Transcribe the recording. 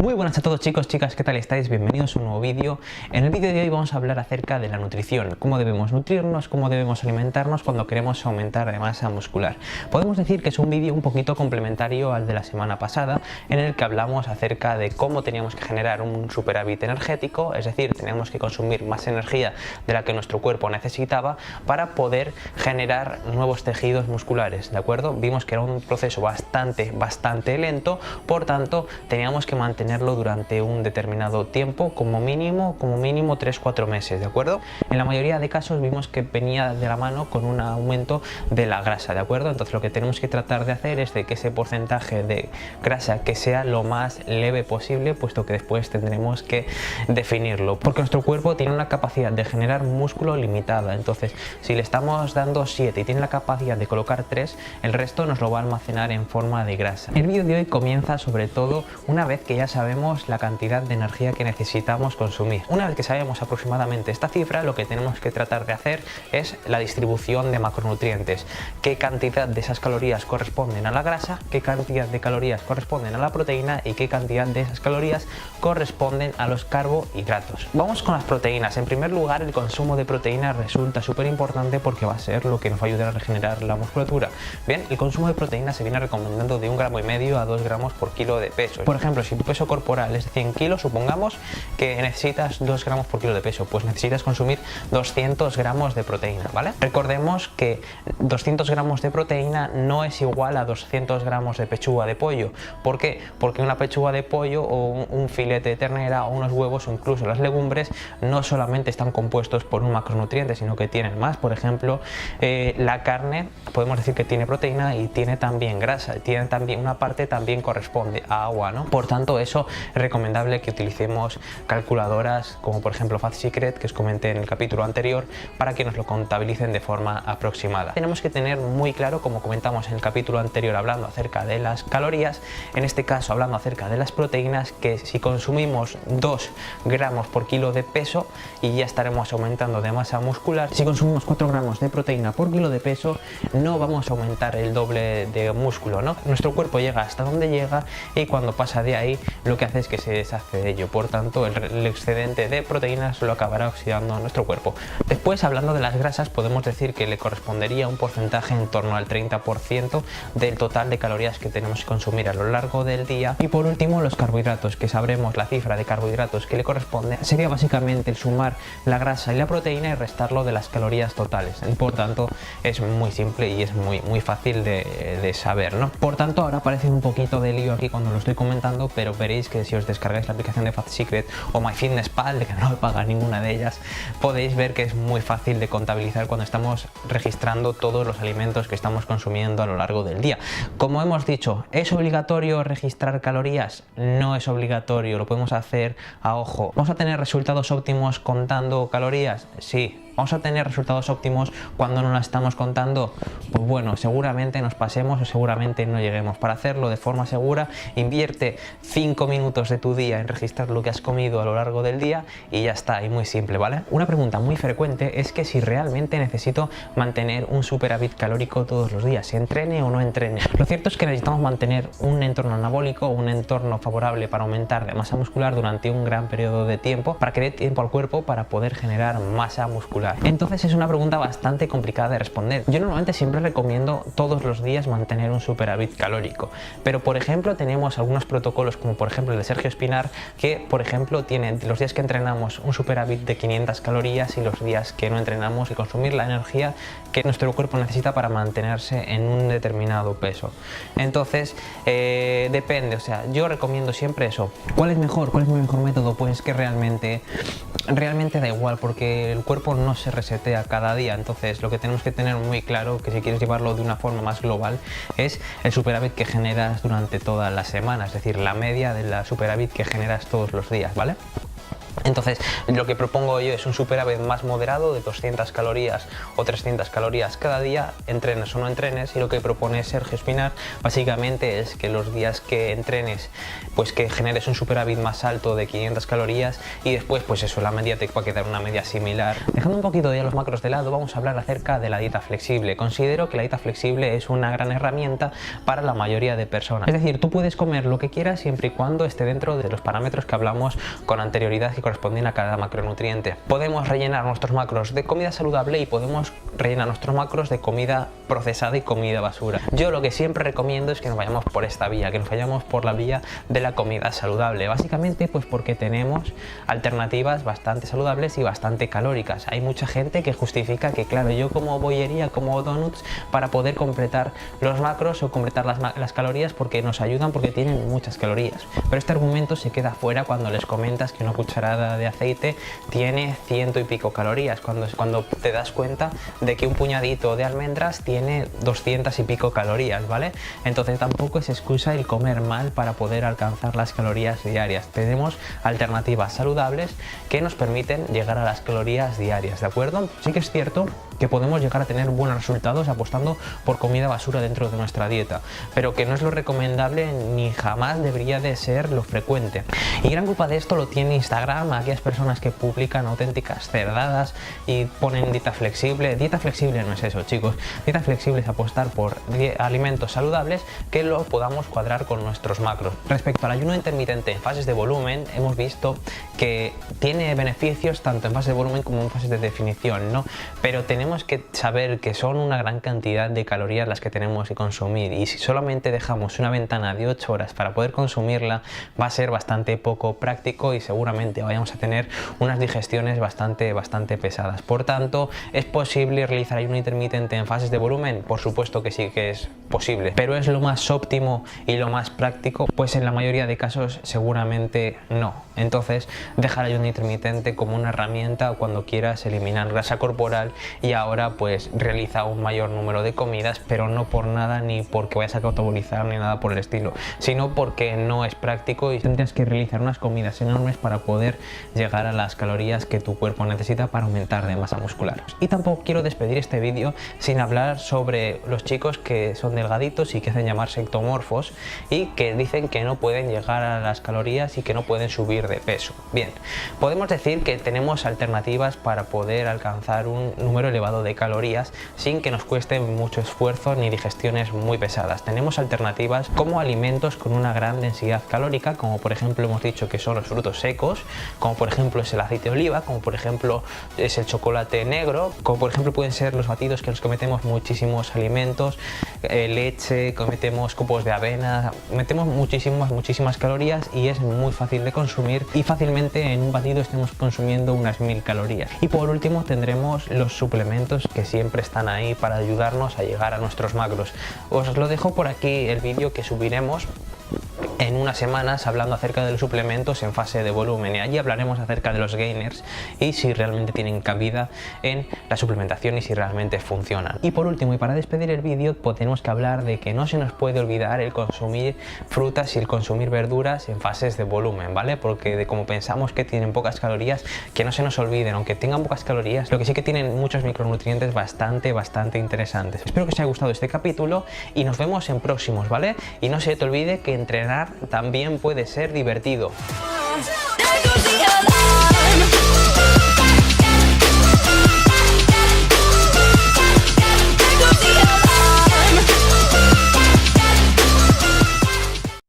Muy buenas a todos chicos, chicas, ¿qué tal estáis? Bienvenidos a un nuevo vídeo. En el vídeo de hoy vamos a hablar acerca de la nutrición, cómo debemos nutrirnos, cómo debemos alimentarnos cuando queremos aumentar de masa muscular. Podemos decir que es un vídeo un poquito complementario al de la semana pasada, en el que hablamos acerca de cómo teníamos que generar un superávit energético, es decir, teníamos que consumir más energía de la que nuestro cuerpo necesitaba para poder generar nuevos tejidos musculares, ¿de acuerdo? Vimos que era un proceso bastante lento, por tanto teníamos que mantenerlo durante un determinado tiempo, como mínimo 3-4 meses, ¿de acuerdo? En la mayoría de casos vimos que venía de la mano con un aumento de la grasa, ¿de acuerdo? Entonces lo que tenemos que tratar de hacer es de que ese porcentaje de grasa que sea lo más leve posible, puesto que después tendremos que definirlo, porque nuestro cuerpo tiene una capacidad de generar músculo limitada. Entonces si le estamos dando 7 y tiene la capacidad de colocar 3, el resto nos lo va a almacenar en forma de grasa. El vídeo de hoy comienza sobre todo una vez que ya sabemos la cantidad de energía que necesitamos consumir. Una vez que sabemos aproximadamente esta cifra, lo que tenemos que tratar de hacer es la distribución de macronutrientes. Qué cantidad de esas calorías corresponden a la grasa, qué cantidad de calorías corresponden a la proteína y qué cantidad de esas calorías corresponden a los carbohidratos. Vamos con las proteínas. En primer lugar, el consumo de proteínas resulta súper importante porque va a ser lo que nos va a ayudar a regenerar la musculatura. Bien, el consumo de proteínas se viene recomendando de 1,5 gramos a 2 gramos por kilo de peso. Por ejemplo, si tu peso corporal es de 100 kilos, supongamos que necesitas 2 gramos por kilo de peso, pues necesitas consumir 200 gramos de proteína, ¿vale? Recordemos que 200 gramos de proteína no es igual a 200 gramos de pechuga de pollo. ¿Por qué? Porque una pechuga de pollo o un filete de ternera o unos huevos o incluso las legumbres no solamente están compuestos por un macronutriente, sino que tienen más. Por ejemplo, la carne podemos decir que tiene proteína y tiene también grasa, tiene también una parte también corresponde a agua, ¿no? Por tanto, eso es recomendable que utilicemos calculadoras como por ejemplo Fat Secret, que os comenté en el capítulo anterior, para que nos lo contabilicen de forma aproximada. Tenemos que tener muy claro, como comentamos en el capítulo anterior hablando acerca de las calorías, en este caso hablando acerca de las proteínas, que si consumimos 2 gramos por kilo de peso y ya estaremos aumentando de masa muscular, si consumimos 4 gramos de proteína por kilo de peso no vamos a aumentar el doble de músculo, ¿no? Nuestro cuerpo llega hasta donde llega y cuando pasa de ahí lo que hace es que se deshace de ello, por tanto el excedente de proteínas lo acabará oxidando a nuestro cuerpo. Después, hablando de las grasas, podemos decir que le correspondería un porcentaje en torno al 30% del total de calorías que tenemos que consumir a lo largo del día. Y por último, los carbohidratos, que sabremos la cifra de carbohidratos que le corresponde, sería básicamente el sumar la grasa y la proteína y restarlo de las calorías totales. Y por tanto es muy simple y es muy fácil de saber, ¿no? Por tanto, ahora parece un poquito de lío aquí cuando lo estoy comentando, pero veréis que si os descargáis la aplicación de Fat Secret o MyFitnessPal, de que no me paga ninguna de ellas, podéis ver que es muy fácil de contabilizar cuando estamos registrando todos los alimentos que estamos consumiendo a lo largo del día. Como hemos dicho, ¿es obligatorio registrar calorías? No es obligatorio, lo podemos hacer a ojo. ¿Vamos a tener resultados óptimos contando calorías? Sí. ¿Vamos a tener resultados óptimos cuando no las estamos contando? Pues bueno, seguramente nos pasemos o seguramente no lleguemos. Para hacerlo de forma segura, invierte 5 minutos de tu día en registrar lo que has comido a lo largo del día y ya está, y muy simple, ¿vale? Una pregunta muy frecuente es que si realmente necesito mantener un superávit calórico todos los días, si entrene o no entrene. Lo cierto es que necesitamos mantener un entorno anabólico, un entorno favorable para aumentar de masa muscular durante un gran periodo de tiempo, para que dé tiempo al cuerpo para poder generar masa muscular. Entonces es una pregunta bastante complicada de responder. Yo normalmente siempre recomiendo todos los días mantener un superávit calórico, pero por ejemplo tenemos algunos protocolos como por ejemplo el de Sergio Espinar, que por ejemplo tiene los días que entrenamos un superávit de 500 calorías y los días que no entrenamos y consumir la energía que nuestro cuerpo necesita para mantenerse en un determinado peso. Entonces depende, o sea, yo recomiendo siempre eso. ¿Cuál es mejor? ¿Cuál es mi mejor método? Pues que realmente da igual, porque el cuerpo no se resetea cada día. Entonces lo que tenemos que tener muy claro, que si quieres llevarlo de una forma más global, es el superávit que generas durante toda la semana, es decir, la media de la superávit que generas todos los días, ¿vale? Entonces, lo que propongo yo es un superávit más moderado de 200 calorías o 300 calorías cada día, entrenes o no entrenes, y lo que propone Sergio Espinar básicamente es que los días que entrenes, pues que generes un superávit más alto de 500 calorías y después, pues eso, la media te va a quedar una media similar. Dejando un poquito ya los macros de lado, vamos a hablar acerca de la dieta flexible. Considero que la dieta flexible es una gran herramienta para la mayoría de personas. Es decir, tú puedes comer lo que quieras siempre y cuando esté dentro de los parámetros que hablamos con anterioridad y corresponden a cada macronutriente. Podemos rellenar nuestros macros de comida saludable y podemos rellenar nuestros macros de comida procesada y comida basura. Yo lo que siempre recomiendo es que nos vayamos por esta vía, que nos vayamos por la vía de la comida saludable, básicamente pues porque tenemos alternativas bastante saludables y bastante calóricas. Hay mucha gente que justifica que claro, yo como bollería, como donuts para poder completar los macros o completar las calorías porque nos ayudan, porque tienen muchas calorías, pero este argumento se queda fuera cuando les comentas que una cucharada de aceite tiene 100 y pico calorías, cuando te das cuenta de que un puñadito de almendras tiene 200 y pico calorías, ¿vale? Entonces tampoco es excusa el comer mal para poder alcanzar las calorías diarias. Tenemos alternativas saludables que nos permiten llegar a las calorías diarias, ¿de acuerdo? Sí que es cierto que podemos llegar a tener buenos resultados apostando por comida basura dentro de nuestra dieta, pero que no es lo recomendable ni jamás debería de ser lo frecuente. Y gran culpa de esto lo tiene Instagram, aquellas personas que publican auténticas cerdadas y ponen dieta flexible. Dieta flexible no es eso, chicos. Dieta flexible es apostar por alimentos saludables que lo podamos cuadrar con nuestros macros. Respecto al ayuno intermitente en fases de volumen, hemos visto que tiene beneficios tanto en fases de volumen como en fases de definición, ¿no? Pero tenemos que saber que son una gran cantidad de calorías las que tenemos que consumir, y si solamente dejamos una ventana de 8 horas para poder consumirla, va a ser bastante poco práctico y seguramente vayamos a tener unas digestiones bastante pesadas. Por tanto, ¿es posible realizar ayuno intermitente en fases de volumen? Por supuesto que sí que es posible, pero ¿es lo más óptimo y lo más práctico? Pues en la mayoría de casos seguramente no. Entonces, dejar ayuno intermitente como una herramienta cuando quieras eliminar grasa corporal, y ahora pues realiza un mayor número de comidas, pero no por nada ni porque vayas a catabolizar ni nada por el estilo, sino porque no es práctico y tendrás que realizar unas comidas enormes para poder llegar a las calorías que tu cuerpo necesita para aumentar de masa muscular. Y tampoco quiero despedir este vídeo sin hablar sobre los chicos que son delgaditos y que hacen llamarse ectomorfos y que dicen que no pueden llegar a las calorías y que no pueden subir de peso. Bien, podemos decir que tenemos alternativas para poder alcanzar un número elevado de calorías sin que nos cueste mucho esfuerzo ni digestiones muy pesadas. Tenemos alternativas como alimentos con una gran densidad calórica, como por ejemplo hemos dicho que son los frutos secos, como por ejemplo es el aceite de oliva, como por ejemplo es el chocolate negro, como por ejemplo pueden ser los batidos que nos cometemos muchísimos alimentos, leche, cometemos copos de avena, metemos muchísimas calorías y es muy fácil de consumir, y fácilmente en un batido estemos consumiendo unas 1000 calorías. Y por último tendremos los suplementos que siempre están ahí para ayudarnos a llegar a nuestros macros. Os lo dejo por aquí el vídeo que subiremos en unas semanas hablando acerca de los suplementos en fase de volumen, y allí hablaremos acerca de los gainers y si realmente tienen cabida en la suplementación y si realmente funcionan. Y por último, y para despedir el vídeo, pues tenemos que hablar de que no se nos puede olvidar el consumir frutas y el consumir verduras en fases de volumen, ¿vale? Porque como pensamos que tienen pocas calorías, que no se nos olviden, aunque tengan pocas calorías, lo que sí que tienen muchos micronutrientes bastante interesantes. Espero que os haya gustado este capítulo y nos vemos en próximos, ¿vale? Y no se te olvide que entrenar también puede ser divertido.